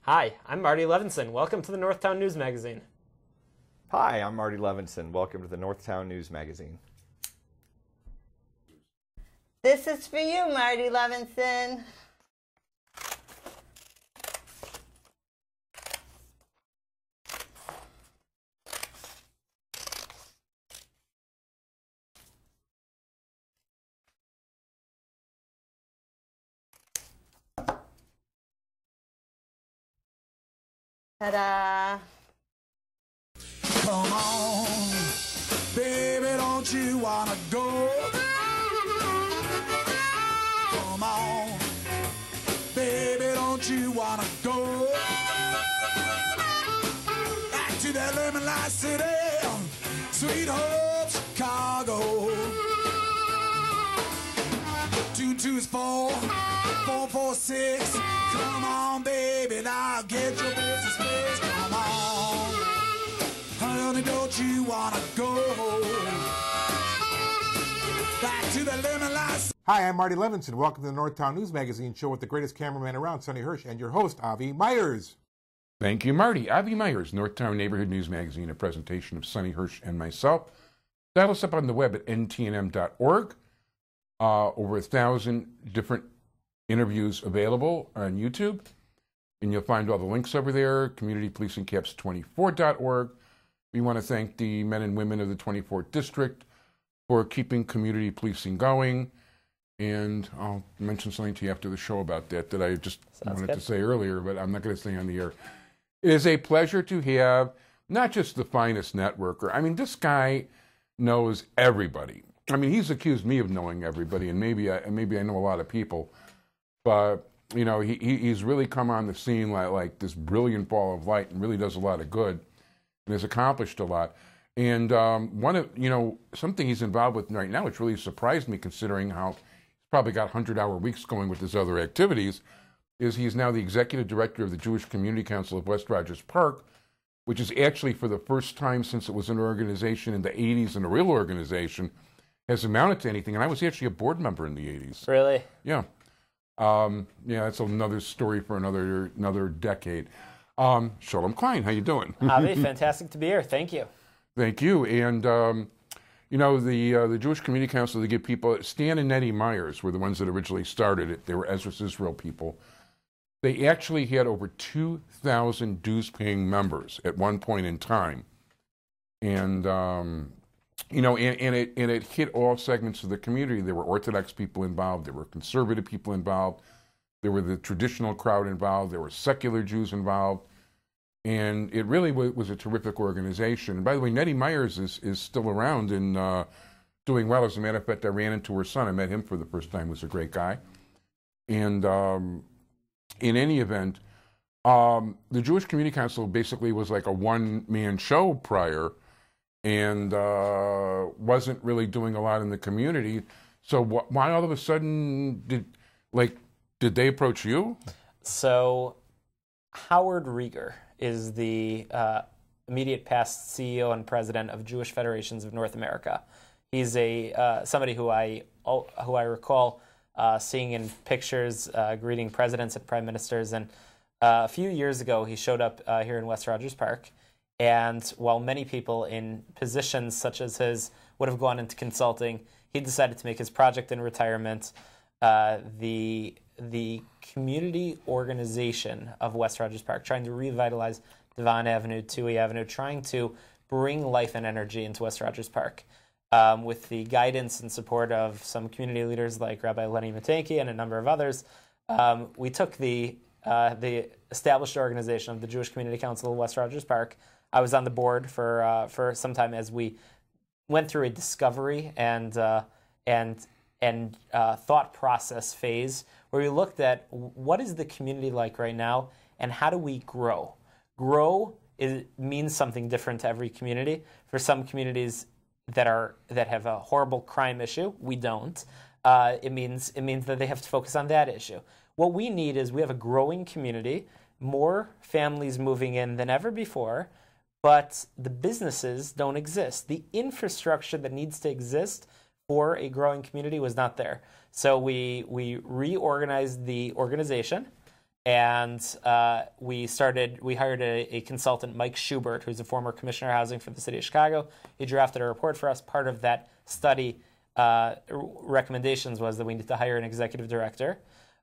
Hi, I'm Marty Levinson. Welcome to the Northtown News Magazine. Hi, I'm Marty Levinson. Welcome to the Northtown News Magazine. This is for you, Marty Levinson. Ta-da! Come on, baby, don't you wanna go? Come on, baby, don't you wanna go? Back to that lemon light city, sweet Hope, Chicago. 2 is 4, 4 4 6. Come on, baby, now get your business fixed. Come on, honey, don't you wanna go back to the lemon light? Hi, I'm Marty Levinson. Welcome to the Northtown News Magazine show with the greatest cameraman around, Sonny Hirsch, and your host, Avi Myers. Thank you, Marty. Avi Myers, Northtown Neighborhood News Magazine, a presentation of Sonny Hirsch and myself. Dial us up on the web at ntnm.org. Over 1,000 different interviews available on YouTube. And you'll find all the links over there, communitypolicingcaps24.org. We want to thank the men and women of the 24th District for keeping community policing going. And I'll mention something to you after the show about that I just wanted to say earlier, but I'm not going to say on the air. It is a pleasure to have not just the finest networker. I mean, this guy knows everybody. I mean, he's accused me of knowing everybody, and maybe I know a lot of people. But, you know, he's really come on the scene like this brilliant ball of light and really does a lot of good and has accomplished a lot. And something he's involved with right now, which really surprised me considering how he's probably got 100-hour weeks going with his other activities, is he's now the executive director of the Jewish Community Council of West Rogers Park, which is actually for the first time since it was an organization in the 80s and a real organization, has amounted to anything. And I was actually a board member in the 80s. Really? Yeah. That's another story for another decade. Shalom Klein, how you doing? Avi, fantastic to be here. Thank you. Thank you. And, the Jewish Community Council, they give people, Stan and Nettie Myers were the ones that originally started it. They were Ezra's Israel people. They actually had over 2,000 dues-paying members at one point in time. And, it hit all segments of the community. There were Orthodox people involved. There were conservative people involved. There were the traditional crowd involved. There were secular Jews involved. And it really was a terrific organization. And by the way, Nettie Myers is still around and doing well. As a matter of fact, I ran into her son. I met him for the first time. He was a great guy. And in any event, the Jewish Community Council basically was like a one-man show prior, and wasn't really doing a lot in the community. So why all of a sudden did they approach you? So Howard Rieger is the immediate past CEO and president of Jewish Federations of North America. He's somebody who I recall seeing in pictures, greeting presidents and prime ministers. And a few years ago, he showed up here in West Rogers Park. And while many people in positions such as his would have gone into consulting, he decided to make his project in retirement the community organization of West Rogers Park, trying to revitalize Devon Avenue, Toohey Avenue, trying to bring life and energy into West Rogers Park. With the guidance and support of some community leaders like Rabbi Lenny Matanki and a number of others, we took the established organization of the Jewish Community Council of West Rogers Park. I was on the board for some time as we went through a discovery and thought process phase where we looked at what is the community like right now and how do we grow. Grow means something different to every community. For some communities that have a horrible crime issue, we don't. It means that they have to focus on that issue. What we need is we have a growing community, more families moving in than ever before, but the businesses don't exist. The infrastructure that needs to exist for a growing community was not there. So we reorganized the organization And we hired a consultant, Mike Schubert, who's a former commissioner of housing for the city of Chicago. He drafted a report for us. Part of that study recommendations was that we need to hire an executive director.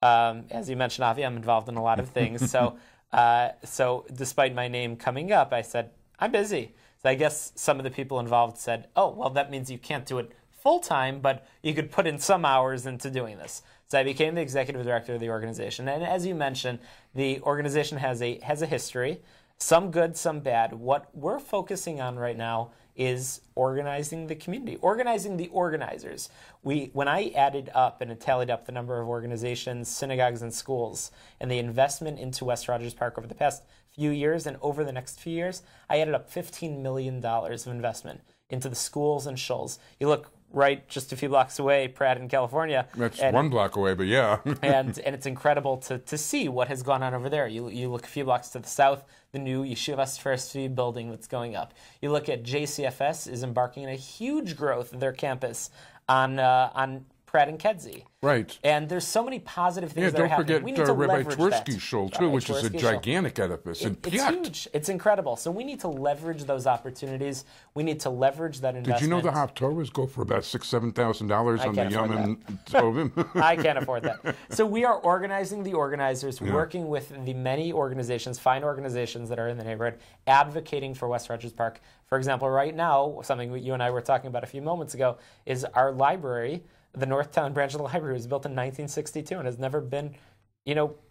As you mentioned, Avi, I'm involved in a lot of things. So despite my name coming up, I said, I'm busy. So I guess some of the people involved said, oh, well, that means you can't do it full-time, but you could put in some hours into doing this. So I became the executive director of the organization. And as you mentioned, the organization has a history, some good, some bad. What we're focusing on right now is organizing the community, organizing the organizers. When I added up and tallied up the number of organizations, synagogues, and schools, and the investment into West Rogers Park over the past few years and over the next few years, I added up $15 million of investment into the schools and shuls. You look right just a few blocks away, Pratt in California. That's 1 block away, but yeah. and it's incredible to see what has gone on over there. You look a few blocks to the south, the new Yeshivas University building that's going up. You look at JCFS is embarking in a huge growth of their campus on Pratt and Kedzie. Right. And there's so many positive things that are happening. We don't forget Rabbi Twersky's shul, too, which is a gigantic edifice. It's huge. It's incredible. So we need to leverage those opportunities. We need to leverage that investment. Did you know the Haftorahs go for about $6,000, $7,000 on the Yom and Tovim? I can't afford that. So we are organizing the organizers, working with the many organizations, fine organizations that are in the neighborhood, advocating for West Rogers Park. For example, right now, something you and I were talking about a few moments ago, is our library. The Northtown branch of the library was built in 1962 and has never been,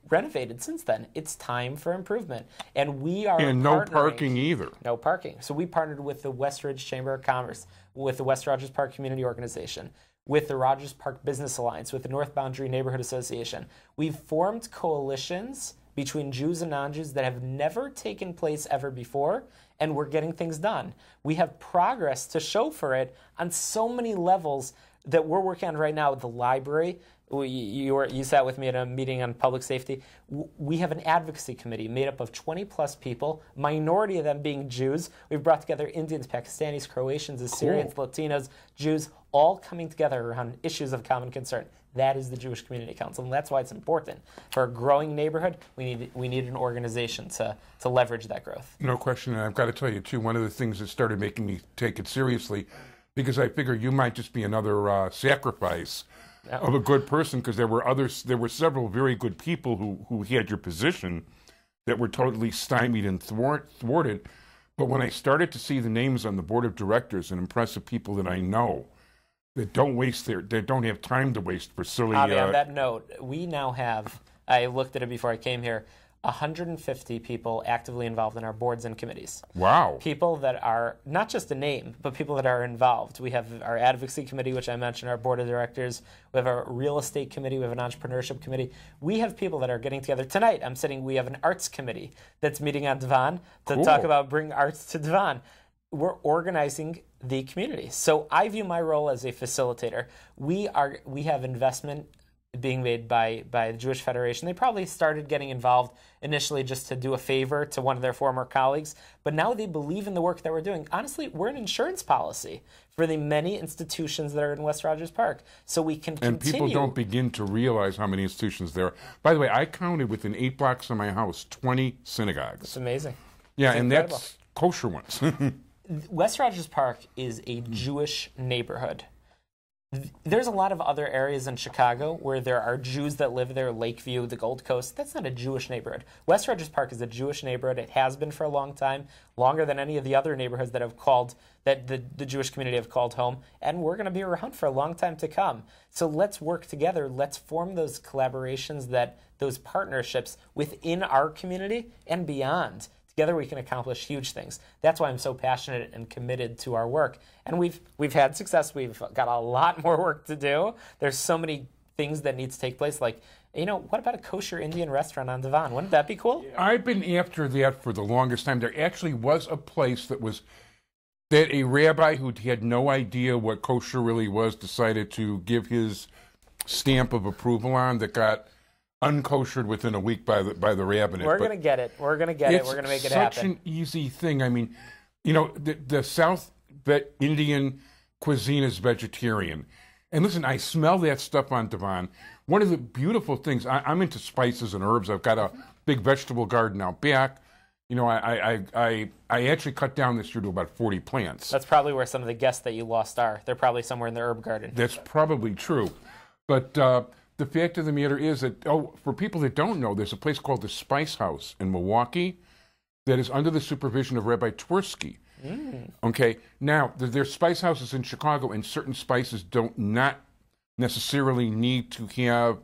renovated since then. It's time for improvement. And we are no parking either. No parking. So we partnered with the West Ridge Chamber of Commerce, with the West Rogers Park Community Organization, with the Rogers Park Business Alliance, with the North Boundary Neighborhood Association. We've formed coalitions between Jews and non-Jews that have never taken place ever before, and we're getting things done. We have progress to show for it on so many levels that we're working on right now with the library. You sat with me at a meeting on public safety. We have an advocacy committee made up of 20-plus people, minority of them being Jews. We've brought together Indians, Pakistanis, Croatians, Assyrians, Latinos, Jews, all coming together around issues of common concern. That is the Jewish Community Council, and that's why it's important. For a growing neighborhood, we need an organization to leverage that growth. No question, and I've got to tell you, too, one of the things that started making me take it seriously, because I figure you might just be another sacrifice of a good person, because there were several very good people who had your position that were totally stymied and thwarted. But when I started to see the names on the board of directors and impressive people that I know that don't have time to waste for silly. On that note, we now have, I looked at it before I came here, 150 people actively involved in our boards and committees. Wow. People that are not just a name, but people that are involved. We have our advocacy committee, which I mentioned, our board of directors. We have our real estate committee. We have an entrepreneurship committee. We have people that are getting together. Tonight, we have an arts committee that's meeting on Devon to talk about bring arts to Devon. We're organizing the community. So I view my role as a facilitator. We have investment being made by the Jewish Federation. They probably started getting involved initially just to do a favor to one of their former colleagues, but now they believe in the work that we're doing. Honestly, we're an insurance policy for the many institutions that are in West Rogers Park, so we can continue. And people don't begin to realize how many institutions there are. By the way, I counted within 8 blocks of my house 20 synagogues. It's amazing. Yeah, it's and incredible. That's kosher ones. West Rogers Park is a Jewish neighborhood. There's a lot of other areas in Chicago where there are Jews that live there, Lakeview, the Gold Coast. That's not a Jewish neighborhood. West Rogers Park is a Jewish neighborhood. It has been for a long time, longer than any of the other neighborhoods that the Jewish community have called home, and we're going to be around for a long time to come. So let's work together. Let's form those collaborations, those partnerships within our community and beyond. Together we can accomplish huge things. That's why I'm so passionate and committed to our work. And we've had success. We've got a lot more work to do. There's so many things that need to take place. Like, what about a kosher Indian restaurant on Devon? Wouldn't that be cool? I've been after that for the longest time. There actually was a place that a rabbi who had no idea what kosher really was decided to give his stamp of approval on that got unkoshered within a week by the rabbinate. We're going to get it. We're going to get it. We're going to make it happen. It's such an easy thing. I mean, the South Indian cuisine is vegetarian. And listen, I smell that stuff on Devon. One of the beautiful things, I'm into spices and herbs. I've got a big vegetable garden out back. You know, I actually cut down this year to about 40 plants. That's probably where some of the guests that you lost are. They're probably somewhere in the herb garden. That's probably true. But the fact of the matter is that, for people that don't know, there's a place called the Spice House in Milwaukee that is under the supervision of Rabbi Twersky. Okay, now there's spice houses in Chicago, and certain spices don't not necessarily need to have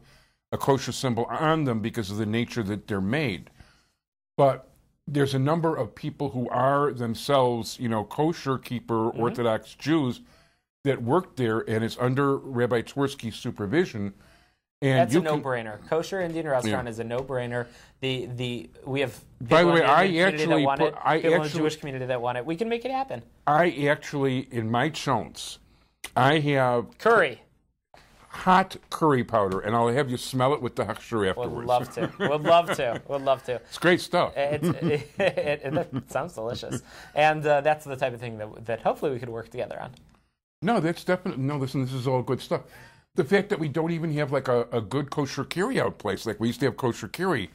a kosher symbol on them because of the nature that they're made. But there's a number of people who are themselves, you know, kosher keeper Orthodox Jews that work there, and it's under Rabbi Twersky's supervision. And that's a no-brainer. Kosher Indian restaurant is a no-brainer. We have by the way, people in the Jewish community that want it. We can make it happen. I actually, in my chonts, I have curry, hot curry powder, and I'll have you smell it with the hechsher afterwards. Would love to. Would love to. It's great stuff. It sounds delicious, and that's the type of thing that hopefully we could work together on. No, that's definitely listen. This is all good stuff. The fact that we don't even have like a good kosher carry-out place, like we used to have kosher carry,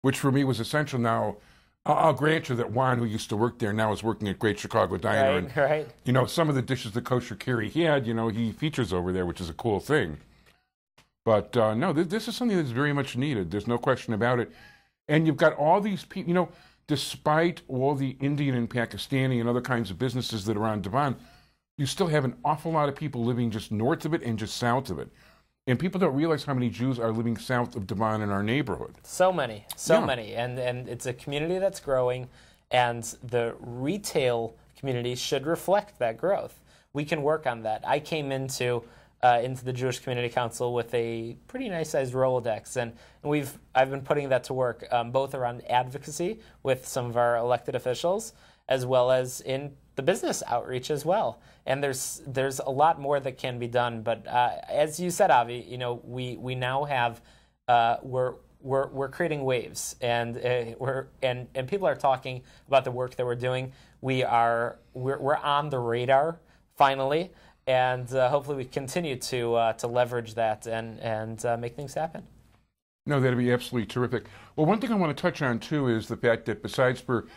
which for me was essential. Now, I'll grant you that Juan, who used to work there, now is working at Great Chicago Diner. Right. You know, some of the dishes that kosher carry he had, you know, he features over there, which is a cool thing. But no, this is something that's very much needed. There's no question about it. And you've got all these people, you know, despite all the Indian and Pakistani and other kinds of businesses that are on Devon, you still have an awful lot of people living just north of it and just south of it. And people don't realize how many Jews are living south of Devon in our neighborhood. So many. And it's a community that's growing, and the retail community should reflect that growth. We can work on that. I came into the Jewish Community Council with a pretty nice-sized Rolodex, and I've been putting that to work, both around advocacy with some of our elected officials, as well as in the business outreach as well. And there's a lot more that can be done. But as you said, Avi, you know, we now have we're creating waves, and people are talking about the work that we're doing. We're on the radar finally, and hopefully we continue to leverage that and make things happen. No, that'd be absolutely terrific. Well, one thing I want to touch on too is the fact that besides for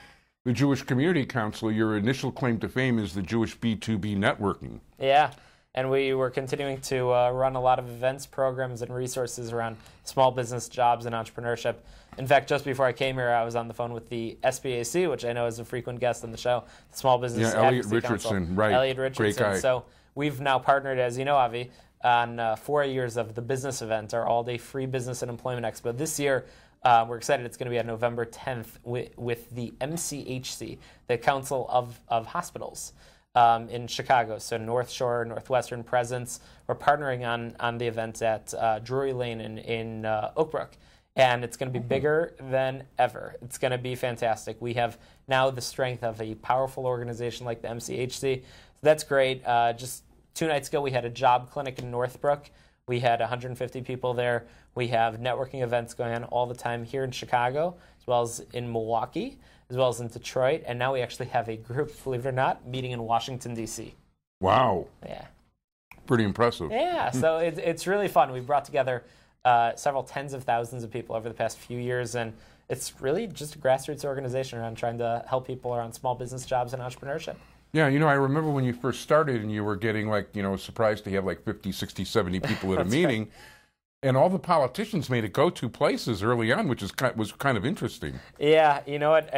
the Jewish Community Council, your initial claim to fame is the Jewish B2B networking. Yeah, and we were continuing to run a lot of events, programs, and resources around small business, jobs, and entrepreneurship. In fact, just before I came here, I was on the phone with the SBAC, which I know is a frequent guest on the show, the Small Business Elliot Advocacy Richardson, Council. right. Elliot Richardson. Great guy. So we've now partnered, as you know, Avi, on 4 years of the business event, our all-day free business and employment expo. This year, we're excited. It's going to be on November 10th with the MCHC, the Council of Hospitals in Chicago. So North Shore, Northwestern presence. We're partnering on the event at Drury Lane in Oak Brook. And it's going to be bigger than ever. It's going to be fantastic. We have now the strength of a powerful organization like the MCHC. So that's great. Just 2 nights ago, we had a job clinic in Northbrook. We had 150 people there. We have networking events going on all the time here in Chicago, as well as in Milwaukee, as well as in Detroit. And now we actually have a group, believe it or not, meeting in Washington, D.C. Wow. Yeah. Pretty impressive. Yeah, so it's really fun. We brought together several tens of thousands of people over the past few years, and it's really just a grassroots organization around trying to help people around small business, jobs, and entrepreneurship. Yeah, you know, I remember when you first started and you were getting like, you know, surprised to have like 50, 60, 70 people at a meeting. Right. And all the politicians made it go-to places early on, which was kind of interesting. Yeah, you know what?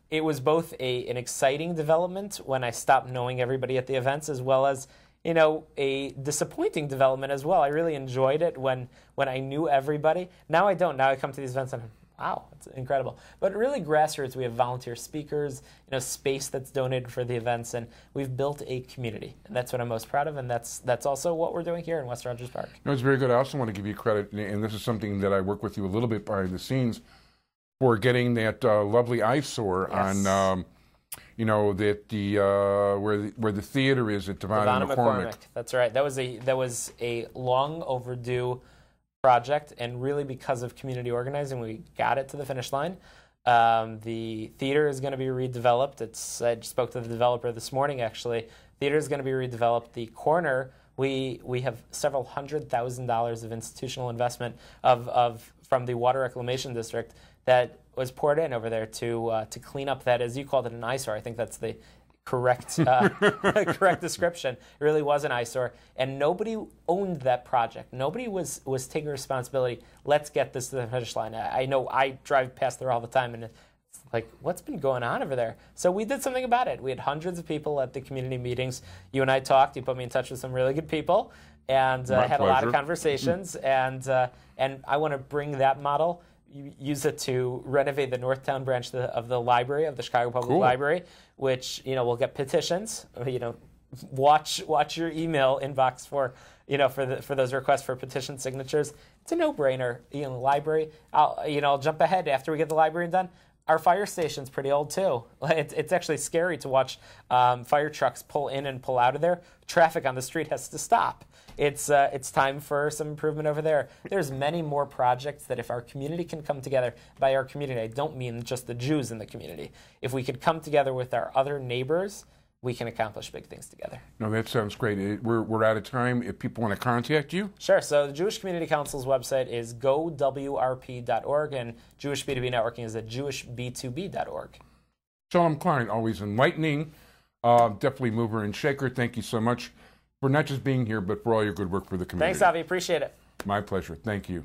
It was both an exciting development when I stopped knowing everybody at the events, as well as, you know, a disappointing development as well. I really enjoyed it when I knew everybody. Now I don't. Now I come to these events and wow, it's incredible. But really grassroots, we have volunteer speakers, you know, space that's donated for the events, and we've built a community. And that's what I'm most proud of, and that's also what we're doing here in West Rogers Park. No, it's very good. I also want to give you credit, and this is something that I work with you a little bit behind the scenes, for getting that lovely eyesore on, you know, that where the theater is at Devon and McCormick. That's right. That was a long overdue project, and really because of community organizing, we got it to the finish line. The theater is going to be redeveloped. I spoke to the developer this morning, actually. Theater is going to be redeveloped. The corner We have several $100,000 of institutional investment from the Water Reclamation District that was poured in over there to clean up that, as you called it, an eyesore. I think that's the correct correct description. It really was an eyesore, and nobody owned that project. Nobody was taking responsibility. Let's get this to the finish line. I know I drive past there all the time, and it's like, what's been going on over there? So we did something about it. We had hundreds of people at the community meetings. You and I talked. You put me in touch with some really good people, and had a lot of conversations. And I want to bring that model, use it to renovate the Northtown branch of the library, of the Chicago Public Library, which, we'll get petitions. Watch your email inbox for those requests for petition signatures. It's a no-brainer. Library. I'll jump ahead after we get the library done. Our fire station's pretty old too. It's actually scary to watch fire trucks pull in and pull out of there. Traffic on the street has to stop. It's time for some improvement over there. There's many more projects that if our community can come together, by our community I don't mean just the Jews in the community. If we could come together with our other neighbors, we can accomplish big things together. No, that sounds great. We're out of time. If people want to contact you? Sure. So the Jewish Community Council's website is gowrp.org, and Jewish B2B Networking is at jewishb2b.org. Shalom Klein, always enlightening, definitely mover and shaker. Thank you so much for not just being here, but for all your good work for the community. Thanks, Avi. Appreciate it. My pleasure. Thank you.